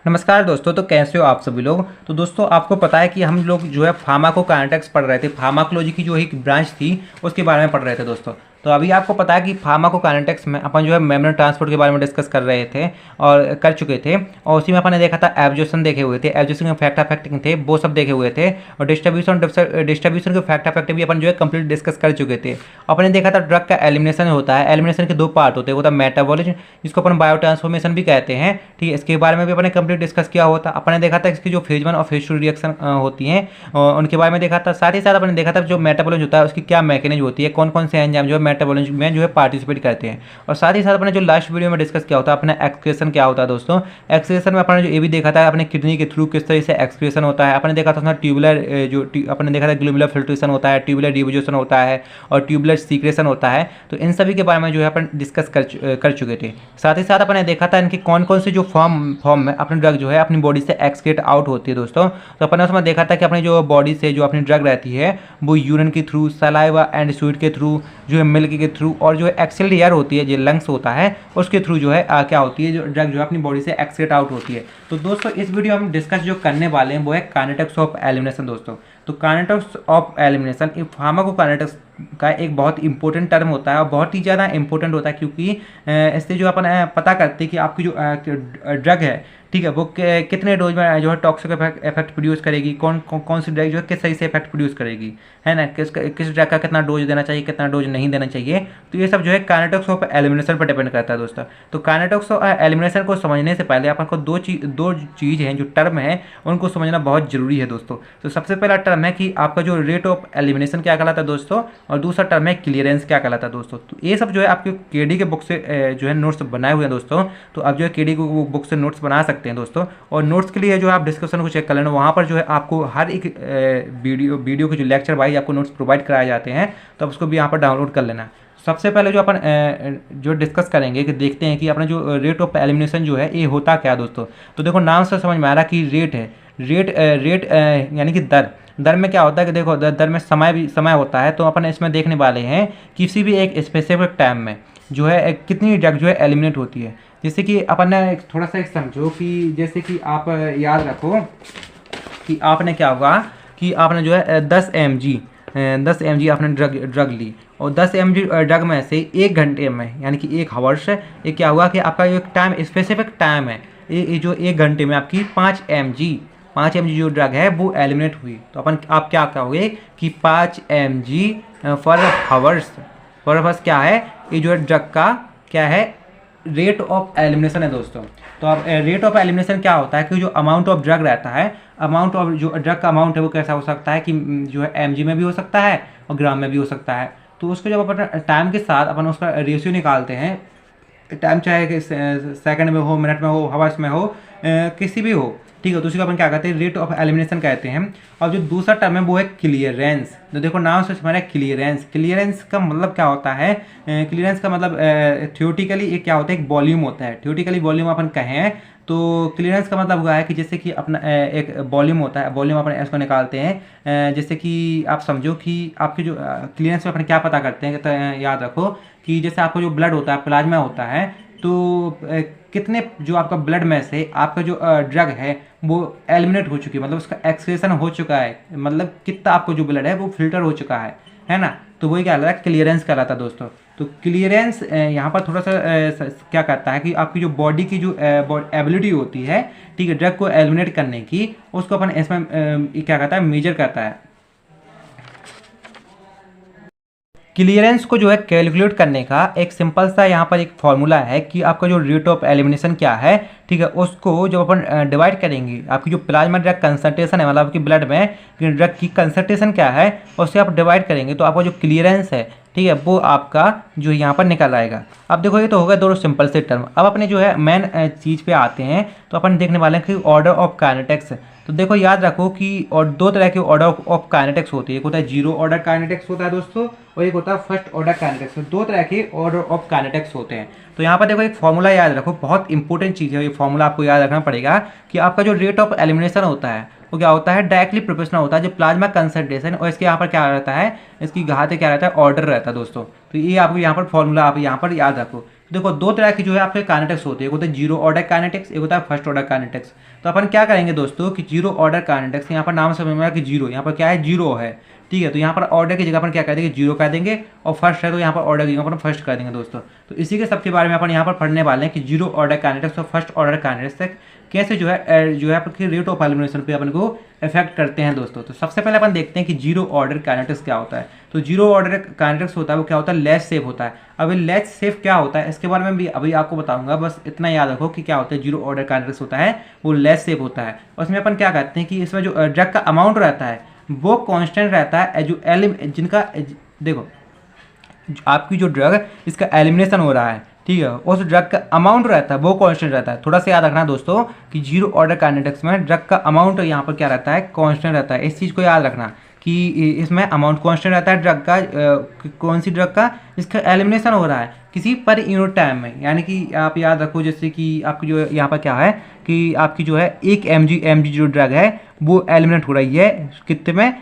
नमस्कार दोस्तों। तो कैसे हो आप सभी लोग। तो दोस्तों आपको पता है कि हम लोग जो है फार्माकोकाइनेटिक्स पढ़ रहे थे, फार्माकोलॉजी की जो एक ब्रांच थी उसके बारे में पढ़ रहे थे दोस्तों। तो अभी आपको पता है कि फार्माकोकाइनेटिक्स में अपन जो है मेम्ब्रेन ट्रांसपोर्ट के बारे में डिस्कस कर रहे थे और कर चुके थे। और उसी में अपन ने देखा था एब्जॉर्प्शन देखे हुए थे, एब्जॉर्प्शन के फैक्ट अफेक्टिंग थे, वो सब देखे हुए थे। और डिस्ट्रीब्यूशन के फैक्ट अफेक्टिव भी अपन जो है कंप्लीट डिस्कस कर चुके थे। अपन ने देखा था ड्रग का एलिमिनेशन होता है, एलिमिनेशन के दो पार्ट होते हैं, वो था मेटाबॉलिज्म जिसको अपन बायो ट्रांसफॉर्मेशन भी कहते हैं। ठीक है, इसके बारे में भी अपन ने कंप्लीट डिस्कस किया होता। अपन ने देखा था इसकी जो फेज 1 और फेज 2 रिएक्शन होती हैं उनके बारे में देखा था। साथ ही साथ अपन ने देखा था जो मेटाबॉलिज्म होता है उसकी क्या मैकेनिज्म होती है, कौन कौन से एंजाइम जो है मेटाबॉलिज्म में जो है पार्टिसिपेट करते हैं। और साथ ही साथ अपने जो लास्ट वीडियो में डिस्कस किया होता है अपने एक्सक्रीशन क्या होता है दोस्तों। एक्सक्रीशन में अपन ने जो ये भी देखा था अपने किडनी के थ्रू किस तरह से एक्सक्रीशन होता है। अपने देखा था उसमें ट्यूबुलर अपने देखा था ग्लोमेरुलर फिल्ट्रेशन होता है, ट्यूबुलर डिवोल्यूशन होता है और ट्यूबुलर सीक्रेशन होता है। तो इन सभी के बारे में जो है अपन डिस्कस कर चुके थे। साथ ही साथ अपन ने देखा था इनकी कौन कौन से जो फॉर्म में अपनी ड्रग जो है अपनी बॉडी से एक्सक्रीट आउट होती है दोस्तों। तो अपन ने उसमें देखा था कि अपनी जो बॉडी से जो अपनी ड्रग रहती है वो यूरिन के थ्रू, सलाइवा एंड स्वीट के थ्रू, जो है मिल्क के थ्रू, और जो है एक्सेल एयर होती है जो लंग्स होता है उसके थ्रू जो है क्या होती है, जो ड्रग जो है अपनी बॉडी से एक्सक्रीट आउट होती है। तो दोस्तों इस वीडियो में हम डिस्कस जो करने वाले हैं वो है काइनेटिक्स ऑफ एलिमिनेशन दोस्तों। तो काइनेटिक्स ऑफ एलिमिनेशन ये फार्माकोकाइनेटिक्स का एक बहुत इंपॉर्टेंट टर्म होता है और बहुत ही ज़्यादा इंपॉर्टेंट होता है, क्योंकि इससे जो अपन पता करते हैं कि आपकी जो ड्रग है, ठीक है, वो कितने डोज में जो है टॉक्सिक इफेक्ट प्रोड्यूस करेगी, कौन सी ड्रग जो है किस सही से इफेक्ट प्रोड्यूस करेगी, है ना, किस ड्रग का कितना डोज देना चाहिए, कितना डोज नहीं देना चाहिए। तो ये सब जो है काइनेटिक्स ऑफ एलिमिनेशन पर डिपेंड करता है दोस्तों। तो काइनेटिक्स ऑफ एलिमिनेशन को समझने से पहले अपन को दो चीज़ हैं जो टर्म है उनको समझना बहुत जरूरी है दोस्तों। तो सबसे पहला टर्म है कि आपका जो रेट ऑफ एलिमिनेशन क्या कहलाता है दोस्तों, और दूसरा टर्म है क्लियरेंस क्या कहलाता है दोस्तों। तो ये सब जो है आपके केडी के बुक से जो है नोट्स बनाए हुए हैं दोस्तों। तो आप जो है केडी को बुक से नोट्स बना सकते हैं दोस्तों। और नोट्स के लिए जो है आप डिस्कशन को चेक कर लेना, वहाँ पर जो है आपको हर एक वीडियो के जो लेक्चर वाइज आपको नोट्स प्रोवाइड कराए जाते हैं, तो आप उसको भी यहाँ पर डाउनलोड कर लेना। सबसे पहले जो अपन जो डिस्कस करेंगे कि देखते हैं कि अपना जो रेट ऑफ एलिमिनेशन जो है ये होता क्या दोस्तों। तो देखो नाम से समझ में आ रहा कि रेट है, रेट यानी कि दर में क्या होता है कि देखो दर में समय होता है। तो अपन इसमें देखने वाले हैं किसी भी एक स्पेसिफिक टाइम में जो है कितनी ड्रग जो है एलिमिनेट होती है। जैसे कि अपन ने थोड़ा सा एक समझो कि जैसे कि आप याद रखो कि आपने क्या हुआ कि आपने जो है 10 mg आपने ड्रग ली, और 10 mg ड्रग में से 1 घंटे में यानी कि 1 हावर्स ये क्या हुआ कि आपका जो टाइम स्पेसिफिक टाइम है, ये जो 1 घंटे में आपकी 5 mg जो ड्रग है वो एलिमिनेट हुई। तो अपन आप क्या कहोगे कि 5 mg पर हावर्स क्या है, ये जो है ड्रग का क्या है, रेट ऑफ एलिमिनेशन है दोस्तों। तो अब रेट ऑफ एलिमिनेशन क्या होता है कि जो अमाउंट ऑफ ड्रग रहता है, अमाउंट ऑफ जो ड्रग का अमाउंट है वो कैसा हो सकता है कि जो है mg में भी हो सकता है और ग्राम में भी हो सकता है। तो उसको जब अपन टाइम के साथ अपन उसका रेशियो निकालते हैं, टाइम चाहे सेकंड में हो, मिनट में हो, हावर्स में हो, किसी भी हो, ठीक है, तो उसी को अपन क्या कहते हैं, रेट ऑफ एलिमिनेशन कहते हैं। और जो दूसरा टर्म है वो है क्लियरेंस। तो देखो नाम से समझ रहे क्लियरेंस का मतलब क्या होता है। क्लियरेंस का मतलब थियोरेटिकली एक क्या होता है, एक वॉल्यूम होता है। थियोरेटिकली वॉल्यूम अपन कहें तो क्लियरेंस का मतलब हुआ है कि जैसे कि अपना एक वॉल्यूम होता है, वॉल्यूम अपन इसको निकालते हैं। जैसे कि आप समझो कि आपकी जो क्लियरेंस में अपन क्या पता करते हैं, तो याद रखो कि जैसे आपका जो ब्लड होता है, प्लाज्मा होता है, तो कितने जो आपका ब्लड में से आपका जो ड्रग है वो एलिमिनेट हो चुकी है, मतलब उसका एक्सक्रीशन हो चुका है, मतलब कितना आपको जो ब्लड है वो फिल्टर हो चुका है ना। तो वही क्या कहलाता है, क्लियरेंस कहलाता है दोस्तों। तो क्लियरेंस यहाँ पर थोड़ा सा क्या कहता है कि आपकी जो बॉडी की जो एबिलिटी होती है, ठीक है, ड्रग को एलिमिनेट करने की, उसको अपन इसमें क्या कहता है, मेजर करता है। क्लियरेंस को जो है कैलकुलेट करने का एक सिंपल सा यहाँ पर एक फॉर्मूला है कि आपका जो रेट ऑफ एलिमिनेशन क्या है, ठीक है, उसको जब अपन डिवाइड करेंगे, आपकी जो प्लाज्मा ड्रग कंसंट्रेशन है, मतलब आपकी ब्लड में ड्रग की कंसंट्रेशन क्या है, उससे आप डिवाइड करेंगे तो आपका जो क्लियरेंस है, ठीक है, वो आपका जो यहाँ पर निकल आएगा। अब देखो ये तो होगा दोनों सिंपल से टर्म। अब अपने जो है मेन चीज़ पे आते हैं, तो अपन देखने वाले हैं कि ऑर्डर ऑफ काइनेटिक्स। तो देखो याद रखो कि और दो तरह के ऑर्डर ऑफ काइनेटिक्स होती है, एक होता है जीरो ऑर्डर काइनेटिक्स होता है दोस्तों, और एक होता है फर्स्ट ऑर्डर काइनेटिक्स। दो तरह के ऑर्डर ऑफ काइनेटिक्स होते हैं। तो यहाँ पर देखो एक फॉर्मूला याद रखो, बहुत इंपॉर्टेंट चीज़ है, ये फॉर्मूला आपको याद रखना पड़ेगा कि आपका जो रेट ऑफ एलिमिनेशन होता है वो क्या होता है, डायरेक्टली प्रोपोर्शनल होता है जो प्लाज्मा कंसंट्रेशन, और इसके यहाँ पर क्या रहता है, इसकी घात क्या रहता है, ऑर्डर रहता है दोस्तों। तो ये आपको यहाँ पर फॉर्मूला आप यहाँ पर याद रखो। देखो दो तरह की जो है आपके काइनेटिक्स होते हैं, एक होता है जीरो ऑर्डर काइनेटिक्स, एक होता है फर्स्ट ऑर्डर काइनेटिक्स। तो अपन क्या करेंगे दोस्तों कि जीरो ऑर्डर काइनेटिक्स, यहाँ पर नाम समझ में आया कि जीरो, यहाँ पर क्या है जीरो है, ठीक है। तो यहाँ पर ऑर्डर की जगह पर क्या कर देंगे जीरो कर देंगे, और फर्स्ट है तो यहाँ पर ऑर्डर की जगह पर फर्स्ट कर देंगे दोस्तों। तो इसी के सबके बारे में अपन यहाँ पर पढ़ने वाले हैं कि जीरो ऑर्डर काइनेटिक्स और फर्स्ट ऑर्डर काइनेटिक्स तक कैसे जो है आपके रेट ऑफ एलिमिनेशन पे अपन को इफेक्ट करते हैं दोस्तों। तो सबसे पहले अपन देखते हैं कि जीरो ऑर्डर काइनेटिक्स क्या होता है। तो जीरो ऑर्डर काइनेटिक्स होता है वो क्या होता है, लेस सेफ होता है। अब लेस सेफ क्या होता है इसके बारे में भी अभी आपको बताऊंगा, बस इतना याद रखो कि क्या होता है जीरो ऑर्डर काइनेटिक्स होता है वो लेस सेफ होता है। उसमें अपन क्या करते हैं कि इसमें जो ड्रग का अमाउंट रहता है वो कांस्टेंट रहता है, जो जिनका देखो आपकी जो ड्रग इसका एलिमिनेशन हो रहा है, ठीक है, उस ड्रग का अमाउंट रहता है वो कांस्टेंट रहता है। थोड़ा सा याद रखना दोस्तों कि जीरो ऑर्डर काइनेटिक्स में ड्रग का अमाउंट यहाँ पर क्या रहता है, कांस्टेंट रहता है। इस चीज़ को याद रखना कि इसमें अमाउंट कांस्टेंट रहता है ड्रग का, कौन सी ड्रग का, जिसका एलिमिनेशन हो रहा है किसी पर यूनिट टाइम में। यानी कि आप याद रखो जैसे कि आपकी जो यहाँ पर क्या है कि आपकी जो है 1 mg जो ड्रग है वो एलिमिनेट हो रही है कितने में,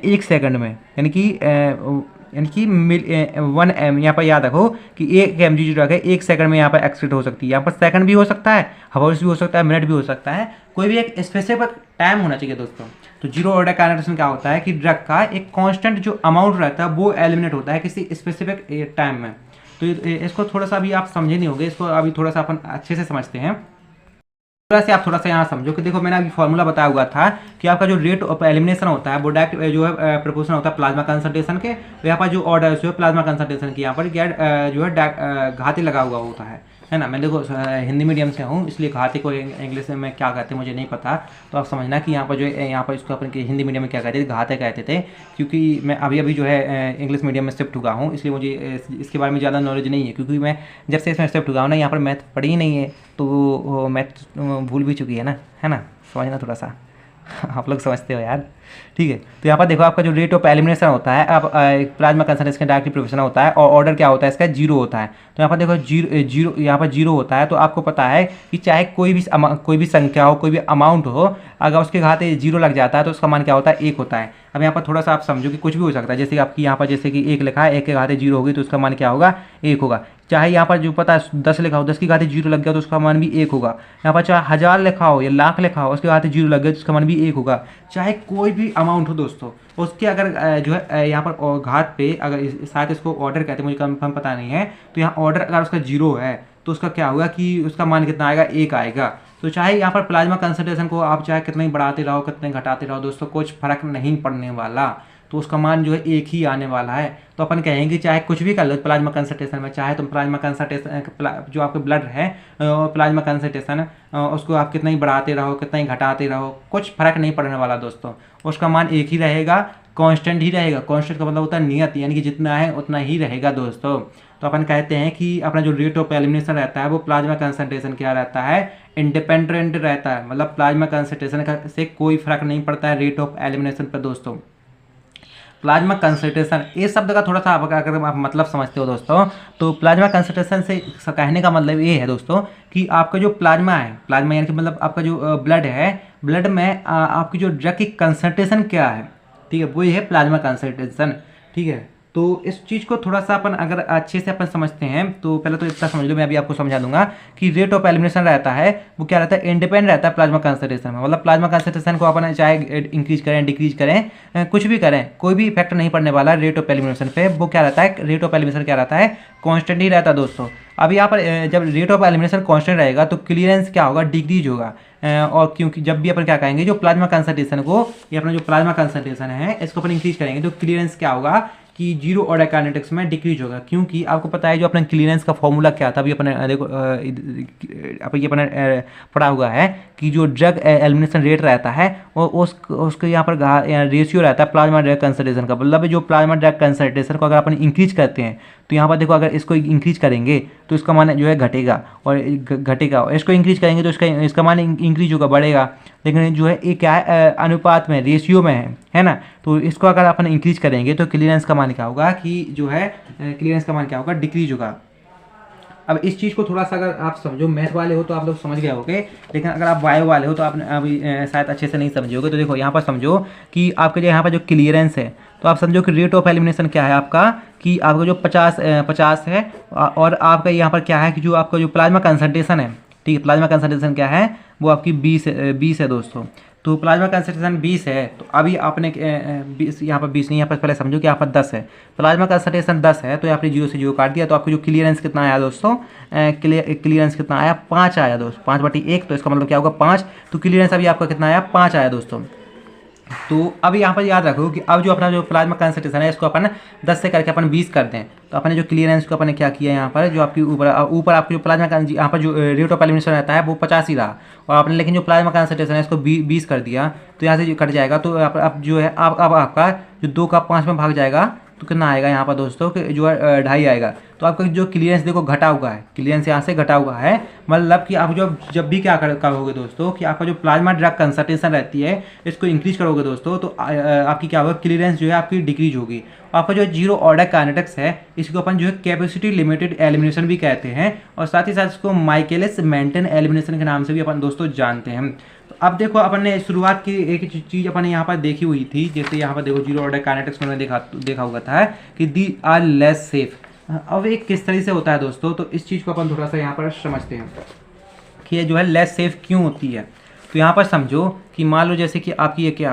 1 सेकंड में। यानी कि 1 m, यहाँ पर याद रखो कि 1 mg जो ड्रग है 1 सेकंड में यहाँ पर एक्सक्रीट हो सकती है। यहाँ पर सेकंड भी हो सकता है, हावर्स भी हो सकता है, मिनट भी हो सकता है, कोई भी एक स्पेसिफिक टाइम होना चाहिए दोस्तों। तो जीरो ऑर्डर काइनेटिक्स में क्या होता है कि ड्रग का एक कांस्टेंट जो अमाउंट रहता है वो एलिमिनेट होता है किसी स्पेसिफिक टाइम में। तो इसको थोड़ा सा अभी आप समझे नहीं होंगे, इसको अभी थोड़ा सा अपन अच्छे से समझते हैं। थोड़ा सा आप थोड़ा सा यहाँ समझो कि देखो मैंने अभी फॉर्मूला बताया हुआ था कि आपका जो रेट ऑफ एलिमिनेशन होता है वो डायरेक्ट जो है प्रोपोर्शनल होता है प्लाज्मा कंसंट्रेशन के। तो यहाँ पर जो ऑर्डर है प्लाज्मा कंसंट्रेशन की यहाँ पर जो है घाती लगा हुआ होता है ना। मैं देखो हिंदी मीडियम से हूँ इसलिए घाती को इंग्लिश में क्या कहते हैं मुझे नहीं पता, तो आप समझना कि यहाँ पर जो यहाँ पर इसको अपन हिंदी मीडियम में क्या कहते थे, घाते कहते थे। क्योंकि मैं अभी जो है इंग्लिश मीडियम में शिफ्ट हुआ हूँ इसलिए मुझे इसके बारे में ज़्यादा नॉलेज नहीं है, क्योंकि मैं जब से इसमें शिफ्ट हुआ हूँ ना यहाँ पर मैथ पढ़ी ही नहीं है, तो मैथ भूल भी चुकी है ना, समझना थोड़ा सा आप लोग समझते हो यार, ठीक है। तो यहाँ पर देखो आपका जो रेट ऑफ एलिमिनेशन होता है, अब प्लाज्मा कंसंट्रेशन का डायरेक्टली प्रोपोर्शनल होता है और ऑर्डर क्या होता है इसका जीरो होता है। तो यहाँ पर देखो जीरो यहाँ पर जीरो होता है, तो आपको पता है कि चाहे कोई भी संख्या हो, कोई भी अमाउंट हो, अगर उसके घाते जीरो लग जाता है तो उसका मान क्या होता है, 1 होता है। अब यहाँ पर थोड़ा सा आप समझो कि कुछ भी हो सकता है, जैसे कि आपकी यहाँ पर जैसे कि 1 लिखा है, 1 के घाते जीरो होगी तो उसका मान क्या होगा, 1 होगा। चाहे यहाँ पर जो पता है 10 लिखा हो, 10 की घाते जीरो लग गया तो उसका मान भी 1 होगा। यहाँ पर चाहे 1000 लिखा हो या लाख लिखा हो, उसके घाते जीरो लग गया तो उसका मान भी 1 होगा। चाहे कोई भी अमाउंट हो दोस्तों, उसके अगर जो है यहाँ पर घात पे अगर शायद इसको ऑर्डर कहते हैं, मुझे कंफर्म पता नहीं है, तो यहाँ ऑर्डर अगर उसका जीरो है तो उसका क्या होगा कि उसका मान कितना आएगा, 1 आएगा। तो चाहे यहाँ पर प्लाज्मा कंसंट्रेशन को आप चाहे कितने बढ़ाते रहो कितने घटाते रहो दोस्तों, कुछ फर्क नहीं पड़ने वाला, तो उसका मान जो है 1 ही आने वाला है। तो अपन कहेंगे चाहे कुछ भी कर लो प्लाज्मा कंसंट्रेशन में, चाहे तुम प्लाज्मा कंसंट्रेशन जो आपके ब्लड है प्लाज्मा कंसंट्रेशन उसको आप कितना ही बढ़ाते रहो कितना ही घटाते रहो, कुछ फर्क नहीं पड़ने वाला दोस्तों, उसका मान 1 ही रहेगा, कांस्टेंट ही रहेगा। कांस्टेंट का मतलब होता है नियत, यानी कि जितना है उतना ही रहेगा दोस्तों। तो अपन कहते हैं कि अपना जो रेट ऑफ एलिमिनेशन रहता है वो प्लाज्मा कंसंट्रेशन क्या रहता है, इंडिपेंडेंट रहता है। मतलब प्लाज्मा कंसंट्रेशन से कोई फर्क नहीं पड़ता है रेट ऑफ एलिमिनेशन पर दोस्तों। प्लाज्मा कंसंट्रेशन इस शब्द का थोड़ा सा अगर आप मतलब समझते हो दोस्तों, तो प्लाज्मा कंसंट्रेशन से कहने का मतलब ये है दोस्तों कि आपका जो प्लाज्मा है, प्लाज्मा यानी कि मतलब आपका जो ब्लड है, ब्लड में आपकी जो ड्रग की कंसंट्रेशन क्या है, ठीक है, वो ये है प्लाज्मा कंसंट्रेशन, ठीक है। तो इस चीज़ को थोड़ा सा अपन अगर अच्छे से अपन समझते हैं तो पहले तो इतना समझ लो, मैं अभी आपको समझा दूंगा कि रेट ऑफ एलिमिनेशन रहता है वो क्या रहता है, इंडिपेंडेंट रहता है प्लाज्मा कंसंट्रेशन में। मतलब प्लाज्मा कंसंट्रेशन को अपन चाहे इंक्रीज करें डिक्रीज करें कुछ भी करें, कोई भी इफेक्ट नहीं पड़ने वाला रेट ऑफ एलिमिनेशन पे। वो क्या रहता है, रेट ऑफ एलिमिनेशन क्या रहता है, कॉन्स्टेंट ही रहता है दोस्तों। अब यहाँ पर जब रेट ऑफ एलिमिनेशन कॉन्स्टेंट रहेगा तो क्लियरेंस क्या होगा, डिक्रीज होगा। और क्योंकि जब भी अपन क्या कहेंगे जो प्लाज्मा कंसंट्रेशन को, ये अपना जो प्लाज्मा कंसंट्रेशन है इसको अपन इंक्रीज करेंगे तो क्लियरेंस क्या होगा कि जीरो ऑर्डर काइनेटिक्स में डिक्रीज होगा। क्योंकि आपको पता है जो अपना क्लियरेंस का फॉर्मूला क्या था, अभी अपने देखो अभी अपने पढ़ा हुआ है कि जो ड्रग एलिमिनेशन रेट रहता है वो उसके यहाँ पर रेशियो रहता है प्लाज्मा ड्रग कंसंट्रेशन का। मतलब जो प्लाज्मा ड्रग कंसंट्रेशन को अगर अपन इंक्रीज करते हैं तो यहाँ पर देखो अगर इसको इंक्रीज करेंगे तो इसका मान जो है घटेगा और घटेगा, इसको इंक्रीज करेंगे तो इसका मान इंक्रीज होगा, बढ़ेगा। लेकिन जो है ये क्या है, अनुपात में रेशियो में है ना। तो इसको अगर अपन इंक्रीज करेंगे तो क्लियरेंस का मान क्या होगा कि जो है क्लियरेंस का मान क्या होगा, डिक्रीज होगा। अब इस चीज़ को थोड़ा सा अगर आप समझो, मैथ वाले हो तो आप लोग समझ गए होगे, लेकिन अगर आप बायो वाले हो तो आपने अभी शायद अच्छे से नहीं समझोगे। तो देखो यहाँ पर समझो कि आपके जो यहाँ पर जो क्लियरेंस है, तो आप समझो कि रेट ऑफ एलिमिनेशन क्या है आपका, कि आपका जो 50 है, और आपका यहाँ पर क्या है कि जो आपका जो प्लाज्मा कंसंट्रेशन है, ठीक है, प्लाज्मा कंसंट्रेशन क्या है, वो आपकी 20 है दोस्तों। तो प्लाज्मा कंसंट्रेशन 20 है, तो अभी आपने 20, यहाँ पर 20 नहीं, यहाँ पर पहले समझो कि यहाँ पर 10 है, प्लाज्मा कंसंट्रेशन 10 है, तो आपने 0 से 0 काट दिया, तो आपको जो क्लियरेंस कितना आया दोस्तों, क्लियरेंस कितना आया, 5 आया दोस्तों, 5/1, तो इसका मतलब क्या होगा 5, तो क्लियरेंस अभी आपका कितना आया, 5 आया दोस्तों। तो अब यहाँ पर याद रखो कि अब जो अपना जो प्लाज्मा कंसंट्रेशन है इसको अपन 10 से करके अपन 20 कर दें, तो अपने जो क्लियरेंस को अपन ने क्या किया यहाँ पर, जो आपकी ऊपर आपकी जो प्लाज्मा यहाँ पर जो रेट ऑफ एलिमिनेशन रहता है वो 50 ही रहा, और आपने लेकिन जो प्लाज्मा कंसंट्रेशन है इसको 20 कर दिया, तो यहाँ से जो कट जाएगा, तो अब जो है अब आपका जो 2 का 5 में भाग जाएगा, तो कितना आएगा यहाँ पर दोस्तों कि जो है 2.5 आएगा। तो आपका जो क्लियरेंस देखो घटा हुआ है, क्लियरेंस यहाँ से घटा हुआ है, मतलब कि आप जब भी क्या करोगे दोस्तों कि आपका जो प्लाज्मा ड्रग कंसंट्रेशन रहती है इसको इंक्रीज करोगे दोस्तों, तो आपकी क्या होगा, क्लियरेंस जो है आपकी डिक्रीज होगी। आपका जो जीरो ऑर्डर काइनेटिक्स है इसको अपन जो है कैपेसिटी लिमिटेड एलिमिनेशन भी कहते हैं, और साथ ही साथ इसको माइकेलिस मेंटेन एलिमिनेशन के नाम से भी अपन दोस्तों जानते हैं। तो अब देखो अपन ने शुरुआत की एक चीज़ अपन ने यहाँ पर देखी हुई थी, जैसे यहाँ पर देखो जीरो ऑर्डर काइनेटिक्स में देखा हुआ था कि दी आर लेस सेफ। अब एक किस तरह से होता है दोस्तों, तो इस चीज़ को अपन थोड़ा सा यहाँ पर समझते हैं कि ये जो है लेस सेफ क्यों होती है। तो यहाँ पर समझो कि मान लो जैसे कि आपकी ये क्या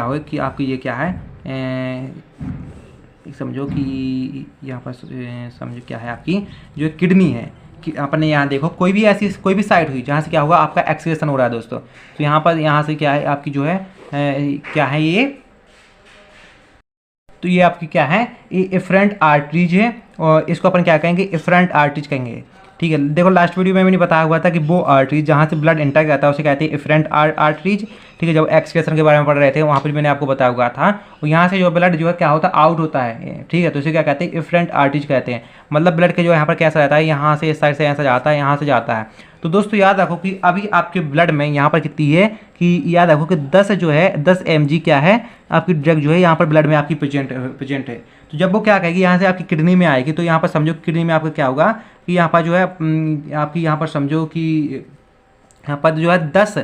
हो कि आपकी ये क्या है, समझो कि यहाँ पर समझो क्या है, आपकी जो किडनी है कि अपने यहाँ देखो कोई भी साइट हुई जहाँ से क्या होगा आपका एक्सक्रीशन हो रहा है दोस्तों, तो यहाँ से क्या है आपकी जो है क्या है ये, तो ये आपकी क्या है, ये एफरेंट आर्टरीज है, और इसको अपन क्या कहेंगे, एफरेंट आर्टरीज कहेंगे। ठीक है, देखो लास्ट वीडियो में मैंने बताया हुआ था कि वो आर्टरीज जहाँ से ब्लड एंटर करता है उसे कहते हैं एफरेंट आर्टरीज। ठीक है, जब एक्सक्रीशन के बारे में पढ़ रहे थे वहाँ पर मैंने आपको बताया हुआ था, और यहाँ से जो ब्लड जो है क्या होता है आउट होता है। ठीक है, तो इसे क्या कहते हैं, एफरेंट आर्टरीज कहते हैं। मतलब ब्लड के जो यहाँ पर कैसा रहता है, यहाँ से इस साइड से ऐसा जाता है, यहाँ से जाता है। तो दोस्तों याद रखो कि अभी आपके ब्लड में यहाँ पर कितनी है, कि याद रखो कि 10 mg क्या है आपकी ड्रग जो है यहाँ पर ब्लड में आपकी प्रेजेंट है। तो जब वो क्या कहेगी यहाँ से आपकी किडनी में आएगी, तो यहाँ पर समझो किडनी में आपका क्या होगा कि यहाँ पर जो है आपकी यहाँ पर समझो कि यहाँ पर जो है 10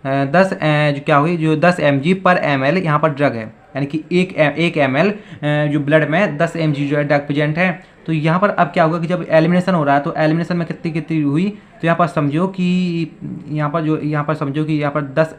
जो क्या हुई, जो 10 mg/ml यहाँ पर ड्रग है, यानी कि एक ml जो ब्लड में 10 mg जो है ड्रग प्रेजेंट है। तो यहाँ पर अब क्या होगा कि जब एलिमिनेशन हो रहा है, तो एलिमिनेशन में कितनी हुई, तो यहाँ पर समझो कि यहाँ पर समझो कि यहाँ पर 10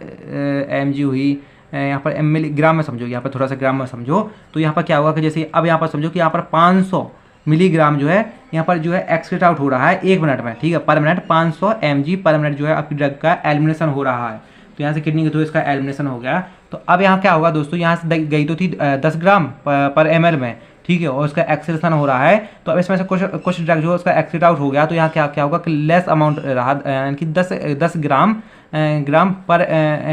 mg हुई, यहाँ पर मिलीग्राम में समझो, यहाँ पर थोड़ा सा ग्राम में समझो, तो यहाँ पर क्या होगा कि जैसे अब यहाँ पर समझो कि यहाँ पर 500 मिलीग्राम जो है यहाँ पर जो है एक्सक्रीट आउट हो रहा है 1 मिनट में। ठीक है, पर मिनट 500 mg/मिनट जो है आपकी ड्रग का एलिमिनेशन हो रहा है। तो यहाँ से किडनी के थ्रू इसका एलिमिनेशन हो गया। तो अब यहाँ क्या होगा दोस्तों, यहाँ से गई तो थी 10 ग्राम पर ml में, ठीक है, और उसका एक्सक्रीशन हो रहा है। तो अब इसमें से कुछ ड्रग जो है उसका एक्सक्रीट आउट हो गया, तो यहाँ क्या होगा कि लेस अमाउंट रहा, यानी कि 10 ग्राम पर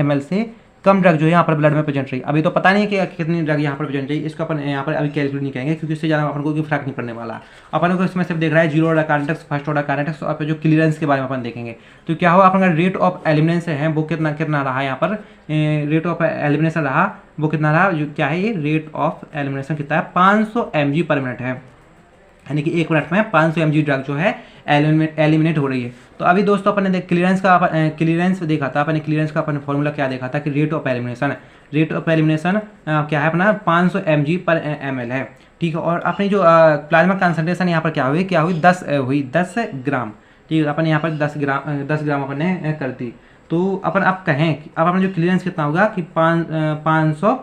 ml से कम ड्रग जो है यहाँ पर ब्लड में प्रेजेंट रही। अभी तो पता नहीं है कि कितनी ड्रग यहाँ पर प्रेजेंट रही, इसको अपन यहाँ पर अभी कैलकुलेट नहीं करेंगे, क्योंकि इससे ज़्यादा अपन को कोई फर्क नहीं पड़ने वाला। अपन को इसमें सिर्फ देख रहा है zero order kinetics, first order kinetics, और जो क्लियरेंस के बारे में अपन देखेंगे। तो क्या होगा, अपन का रेट ऑफ एलिमिनेशन है वो कितना रहा, यहाँ पर रेट ऑफ एलिमिनेशन रहा वो कितना रहा, जो क्या है ये रेट ऑफ एलिमिनेशन कितना है, 500 mg/मिनट है, यानी कि 1 मिनट में 500 mg ड्रग जो है एलिमिनेट हो रही है। तो अभी दोस्तों अपन ने क्लियरेंस देखा था, अपने क्लियरेंस का अपन फॉर्मूला क्या देखा था कि रेट ऑफ एलिमिनेशन क्या है अपना 500 mg/ml है। ठीक है, और अपनी जो प्लाज्मा कंसंट्रेशन यहाँ पर क्या हुई 10 ग्राम। ठीक है, अपन यहाँ पर 10 ग्राम अपन ने कर दी। तो अपन अब कहें कि अब अपना जो क्लियरेंस कितना होगा कि 500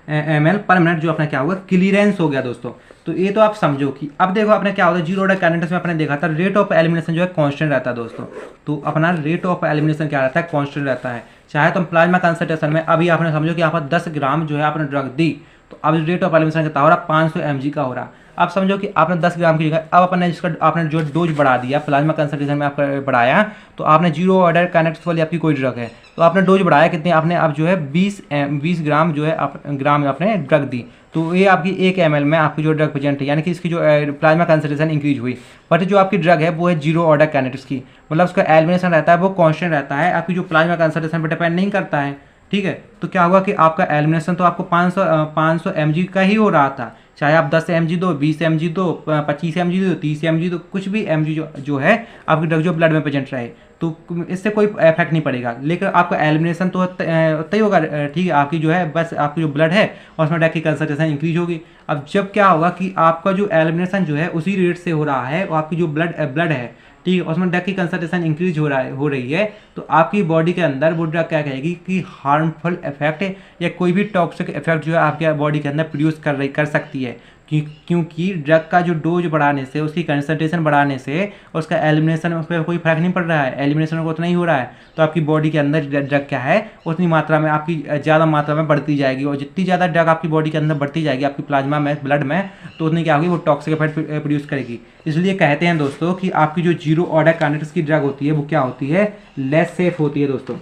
ml/मिनट जो अपना क्या होगा क्लियरेंस हो गया दोस्तों। तो ये तो आप समझो कि अब देखो अपने क्या होता है, जीरो ऑर्डर काइनेटिक्स में अपने देखा था रेट ऑफ एलिमिनेशन जो है कांस्टेंट रहता है दोस्तों। तो अपना रेट ऑफ एलिमिनेशन क्या रहता है, कांस्टेंट रहता है। चाहे तो हम प्लाज्मा कंसंट्रेशन में अभी आपने समझो कि यहाँ पर 10 ग्राम जो है आपने ड्रग दी, तो अब रेट ऑफ एलिमिनेशन कितना हो रहा है 500 mg का हो रहा। आप समझो कि आपने 10 ग्राम की जगह अब अपने आपने जो डोज बढ़ा दिया, प्लाज्मा कंसंट्रेशन में आपका बढ़ाया, तो आपने जीरो ऑर्डर काइनेटिक्स वाली आपकी कोई ड्रग है, तो आपने डोज बढ़ाया कितने, आपने अब जो है 20 ग्राम जो है ग्राम आपने ड्रग दी। तो ये आपकी 1 ml में आपकी जो ड्रग प्रेजेंट है, यानी कि इसकी जो प्लाज्मा कंसंट्रेशन इंक्रीज हुई। बट जो आपकी ड्रग है वो है जीरो ऑर्डर काइनेटिक्स की, मतलब उसका एलिमिनेशन रहता है वो कांस्टेंट रहता है, आपकी जो प्लाज्मा कंसंट्रेशन पर डिपेंड नहीं करता है। ठीक है, तो क्या होगा कि आपका एलिमिनेशन तो आपको 500 mg का ही हो रहा था, चाहे आप 10 mg दो, 20 mg दो, 25 mg दो, 30 mg दो, कुछ भी mg जो है आपकी ड्रग जो ब्लड में प्रेजेंट रहे, तो इससे कोई इफेक्ट नहीं पड़ेगा। लेकिन आपका एलिमिनेशन तो तय होगा, ठीक है, आपकी जो है बस आपकी जो ब्लड है और उसमें ड्रग की कंसंट्रेशन इंक्रीज होगी। अब जब क्या होगा कि आपका जो एलिमिनेशन जो है उसी रेट से हो रहा है और आपकी जो ब्लड है, ठीक है, उसमें ड्रग की कंसंट्रेशन इंक्रीज हो रही है, तो आपकी बॉडी के अंदर वो ड्रग क्या कहेगी कि हार्मफुल इफेक्ट या कोई भी टॉक्सिक इफेक्ट जो है आपके बॉडी के अंदर प्रोड्यूस कर सकती है, क्योंकि ड्रग का जो डोज बढ़ाने से, उसकी कंसंट्रेशन बढ़ाने से उसका एलिमिनेशन पर कोई फर्क नहीं पड़ रहा है, एलिमिनेशन को उतना ही हो रहा है, तो आपकी बॉडी के अंदर ड्रग क्या है उतनी मात्रा में आपकी ज़्यादा मात्रा में बढ़ती जाएगी, और जितनी ज़्यादा ड्रग आपकी बॉडी के अंदर बढ़ती जाएगी आपकी प्लाज्मा में, ब्लड में, तो उतनी क्या होगी, वो टॉक्सिक इफेक्ट प्रोड्यूस करेगी। इसलिए कहते हैं दोस्तों कि आपकी जो जीरो ऑर्डर काइनेटिक्स की ड्रग होती है वो क्या होती है, लेस सेफ होती है दोस्तों।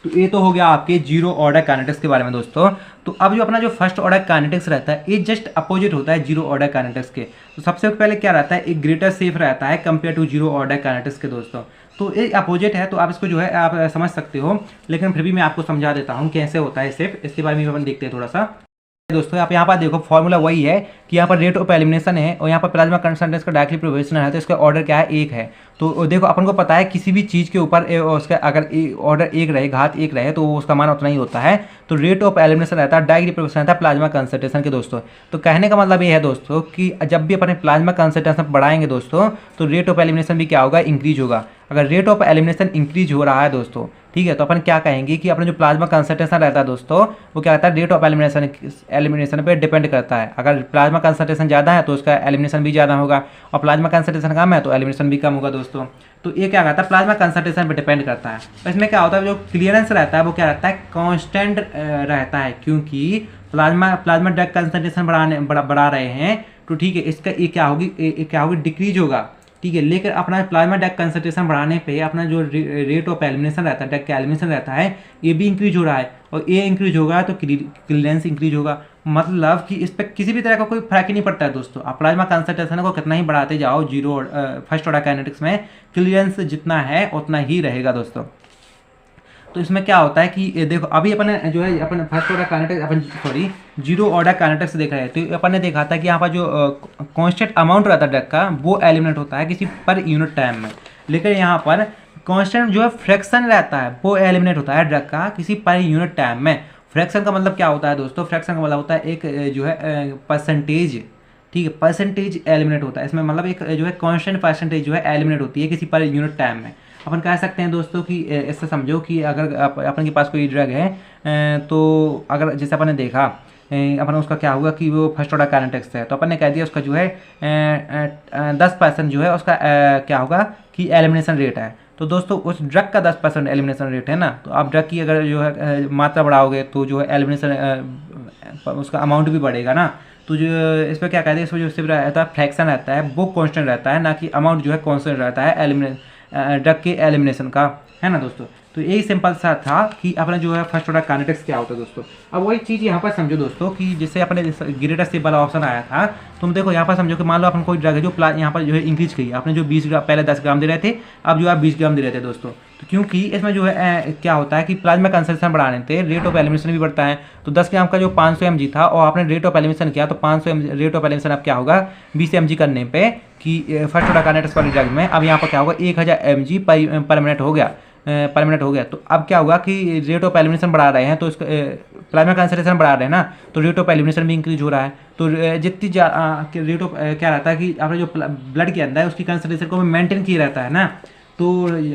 तो ये तो हो गया आपके जीरो ऑर्डर काइनेटिक्स के बारे में दोस्तों। तो अब जो अपना जो फर्स्ट ऑर्डर काइनेटिक्स रहता है ये जस्ट अपोजिट होता है जीरो ऑर्डर काइनेटिक्स के। तो सबसे पहले क्या रहता है, एक ग्रेटर सेफ रहता है compare to zero order kinetics के दोस्तों। तो ये अपोजिट है, तो आप इसको जो है आप समझ सकते हो, लेकिन फिर भी मैं आपको समझा देता हूँ कैसे होता है सेफ, इसके बारे में अपन देखते हैं थोड़ा सा दोस्तों। आप यहाँ पर देखो फॉर्मूला वही है कि यहाँ पर रेट ऑफ एलिमिनेशन है और यहाँ पर प्लाज्मा कंसंट्रेशन का डायरेक्टली प्रोपोर्शनल है, तो इसका ऑर्डर क्या है, एक है। तो देखो अपन को पता है किसी भी चीज़ के ऊपर उसका अगर ऑर्डर एक रहे, घात एक रहे, तो उसका मान उतना ही होता है। तो रेट ऑफ एलिमिनेशन रहता है डायरेक्टली प्रोपोर्शनल रहता है प्लाज्मा कंसंट्रेशन के दोस्तों। तो कहने का मतलब ये है दोस्तों कि जब भी अपने प्लाज्मा कंसंट्रेशन बढ़ाएंगे दोस्तों, तो रेट ऑफ एलिमिनेशन भी क्या होगा, इंक्रीज होगा। अगर रेट ऑफ एलिमिनेशन इंक्रीज हो रहा है दोस्तों, ठीक है, तो अपन क्या कहेंगे कि अपना जो प्लाज्मा कंसंट्रेशन रहता है दोस्तों, वो क्या रहता है, रेट ऑफ एलिमिनेशन पे डिपेंड करता है। अगर प्लाज्मा कंसंट्रेशन ज़्यादा है तो उसका एलिमिनेशन भी ज़्यादा होगा, और प्लाज्मा कंसंट्रेशन कम है तो एलिमिनेशन भी कम होगा दोस्तों। तो ये क्या कहता है, प्लाज्मा कंसंट्रेशन पे डिपेंड करता है। तो इसमें क्या होता है, जो क्लियरेंस रहता है वो क्या रहता है, कांस्टेंट रहता है, क्योंकि प्लाज्मा ड्रग कंसंट्रेशन बढ़ा रहे हैं, तो ठीक है, इसका ये क्या होगी, डिक्रीज होगा, ठीक है। लेकिन अपना प्लाज्मा ड्रग कंसंट्रेशन बढ़ाने पे अपना जो रेट ऑफ एलिमिनेशन रहता है, ड्रग का एलिमिनेशन रहता है, ये भी इंक्रीज हो रहा है, और ये इंक्रीज होगा तो क्लियरेंस इंक्रीज होगा। मतलब कि इस पर किसी भी तरह का कोई फर्क ही नहीं पड़ता है दोस्तों। आप प्लाज्मा कंसंट्रेशन को कितना ही बढ़ाते जाओ जीरो फर्स्ट ऑर्डर काइनेटिक्स में, क्लियरेंस जितना है उतना ही रहेगा दोस्तों। तो इसमें क्या होता है कि ये देखो अभी अपन जो है अपन first order kinetics zero order kinetics देख रहे हैं, तो अपन ने देखा था कि यहाँ पर जो कांस्टेंट अमाउंट रहता है ड्रग का वो एलिमिनेट होता है किसी पर यूनिट टाइम में, लेकिन यहाँ पर कांस्टेंट जो है फ्रैक्शन रहता है वो एलिमिनेट होता है ड्रग का किसी पर यूनिट टाइम में। फ्रैक्शन का मतलब क्या होता है दोस्तों, फ्रैक्शन का मतलब होता है एक जो है परसेंटेज, ठीक है, परसेंटेज एलिमिनेट होता है इसमें, मतलब एक जो है कांस्टेंट परसेंटेज जो है एलिमिनेट होती है किसी पर यूनिट टाइम में। अपन कह सकते हैं दोस्तों कि इससे समझो कि अगर अपन के पास कोई ड्रग है, तो अगर जैसे अपन ने देखा अपन उसका क्या होगा कि वो फर्स्ट ऑर्डर काइनेटिक्स है, तो अपन ने कह दिया उसका जो है 10% जो है उसका क्या होगा कि एलिमिनेशन रेट है। तो दोस्तों उस ड्रग का 10% एलिमिनेशन रेट है ना, तो आप ड्रग की अगर जो है मात्रा बढ़ाओगे तो जो है एलिमिनेशन उसका अमाउंट भी बढ़ेगा ना। तो जो इस पर क्या कहते हैं, इसमें जो सिर्फ रहता है फ्रैक्शन रहता है वो कांस्टेंट रहता है, ना कि अमाउंट जो है कांस्टेंट रहता है ड्रग के एलिमिनेशन का, है ना दोस्तों। तो यही सिंपल सा था कि अपना जो है फर्स्ट ऑर्डर काइनेटिक्स क्या होता है दोस्तों। अब वही चीज़ यहाँ पर समझो दोस्तों कि जैसे अपने ग्रेटर सेफ वाला ऑप्शन आया था, तुम देखो यहाँ पर समझो कि मान लो अपन कोई ड्रग है जो यहाँ पर जो है इंक्रीज की, आपने जो 20 ग्राम पहले 10 ग्राम दे रहे थे, अब जो आप 20 ग्राम दे रहे थे दोस्तों। तो क्योंकि इसमें जो है क्या होता है कि प्लाज्मा कंसंट्रेशन बढ़ाने से रेट ऑफ एलिमिनेशन भी बढ़ता है। तो 10 ग्राम का जो 500 mg था और आपने रेट ऑफ एलिमिनेशन किया, तो 500 mg रेट ऑफ एलिमिनेशन अब क्या होगा 20 mg करने पे कि फर्स्ट ऑर्डर काइनेटिक्स वाली ड्रग में अब यहाँ पर क्या होगा 1000 mg पर मिनट हो गया, पर मिनट हो गया। तो अब क्या होगा कि रेट ऑफ एलिमिनेशन बढ़ा रहे हैं, तो इसका प्लाज्मा कंसंट्रेशन बढ़ा रहे हैं ना, तो रेट ऑफ एलिमिनेशन भी इंक्रीज हो रहा है। तो जितनी रेट ऑफ क्या रहता है कि आपने जो ब्लड के अंदर है उसकी कंसंट्रेशन को मेंटेन किया रहता है ना। तो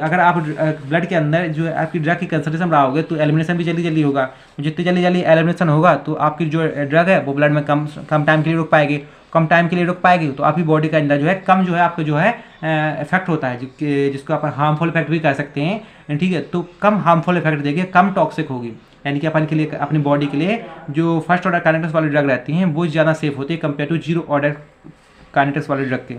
अगर आप ब्लड के अंदर जो है आपकी ड्रग की कंसंट्रेशन बढ़ाओगे तो एलिमिनेशन भी जल्दी जल्दी होगा, जितनी जल्दी जल्दी एलिमिनेशन होगा तो आपकी जो ड्रग है वो ब्लड में कम टाइम के लिए रुक पाएगी, कम टाइम के लिए रुक पाएगी, तो आपकी बॉडी के अंदर जो है कम जो है आपको जो है इफेक्ट होता है, जिसको आप हार्मफुल इफेक्ट भी कर सकते हैं, ठीक है। तो कम हार्मफुल इफेक्ट देगी, कम टॉक्सिक होगी, यानी कि अपन के लिए अपनी बॉडी के लिए जो फर्स्ट ऑर्डर काइनेटिक्स वाली ड्रग रहती हैं वो ज़्यादा सेफ होती है compare to zero order kinetics वाली ड्रग के।